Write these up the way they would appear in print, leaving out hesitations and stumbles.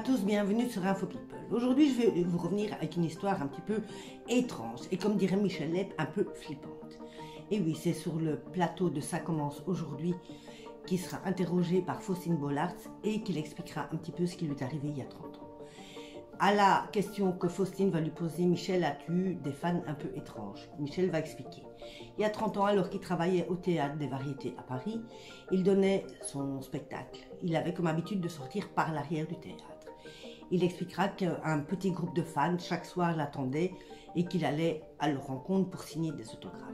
tous, bienvenue sur Info People. Aujourd'hui, je vais vous revenir avec une histoire un petit peu étrange et comme dirait Michel Leb, un peu flippante. Et oui, c'est sur le plateau de Ça commence aujourd'hui qui sera interrogé par Faustine Bollaert et qui expliquera un petit peu ce qui lui est arrivé il y a 30 ans. À la question que Faustine va lui poser, Michel, as-tu des fans un peu étranges? Michel va expliquer. Il y a 30 ans, alors qu'il travaillait au Théâtre des Variétés à Paris, il donnait son spectacle. Il avait comme habitude de sortir par l'arrière du théâtre. Il expliquera qu'un petit groupe de fans chaque soir l'attendait et qu'il allait à leur rencontre pour signer des autographes.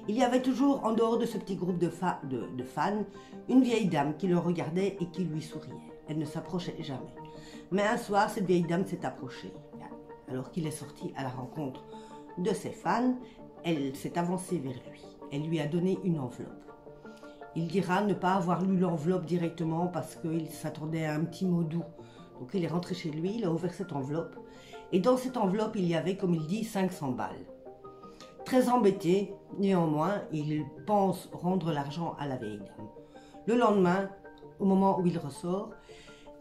Il y avait toujours en dehors de ce petit groupe de fans une vieille dame qui le regardait et qui lui souriait. Elle ne s'approchait jamais. Mais un soir, cette vieille dame s'est approchée. Alors qu'il est sorti à la rencontre de ses fans, elle s'est avancée vers lui. Elle lui a donné une enveloppe. Il dira ne pas avoir lu l'enveloppe directement parce qu'il s'attendait à un petit mot doux. Donc il est rentré chez lui, il a ouvert cette enveloppe. Et dans cette enveloppe, il y avait, comme il dit, 500 balles. Très embêté, néanmoins, il pense rendre l'argent à la vieille dame. Le lendemain, au moment où il ressort,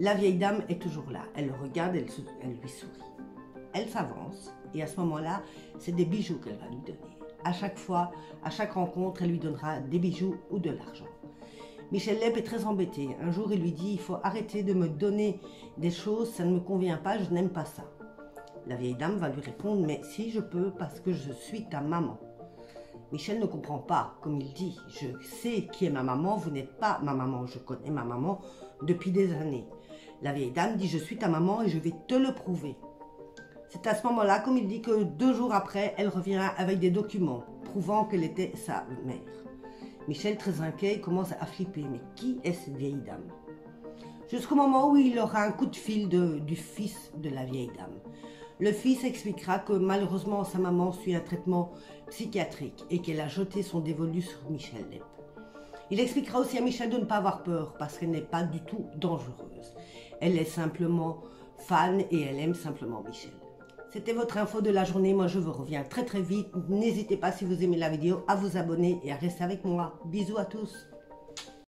la vieille dame est toujours là. Elle le regarde, elle lui sourit. Elle s'avance et à ce moment-là, c'est des bijoux qu'elle va lui donner. À chaque fois, à chaque rencontre, elle lui donnera des bijoux ou de l'argent. Michel Leb est très embêté. Un jour, il lui dit « Il faut arrêter de me donner des choses, ça ne me convient pas, je n'aime pas ça. » La vieille dame va lui répondre « Mais si je peux, parce que je suis ta maman. » Michel ne comprend pas, comme il dit « Je sais qui est ma maman, vous n'êtes pas ma maman, je connais ma maman depuis des années. » La vieille dame dit « Je suis ta maman et je vais te le prouver. » C'est à ce moment-là, comme il dit, que 2 jours après, elle revient avec des documents prouvant qu'elle était sa mère. Michel, très inquiet, commence à flipper. Mais qui est cette vieille dame? Jusqu'au moment où il aura un coup de fil du fils de la vieille dame. Le fils expliquera que malheureusement sa maman suit un traitement psychiatrique et qu'elle a jeté son dévolu sur Michel Leb. Il expliquera aussi à Michel de ne pas avoir peur parce qu'elle n'est pas du tout dangereuse. Elle est simplement fan et elle aime simplement Michel. C'était votre info de la journée, moi je vous reviens très vite. N'hésitez pas si vous aimez la vidéo à vous abonner et à rester avec moi. Bisous à tous.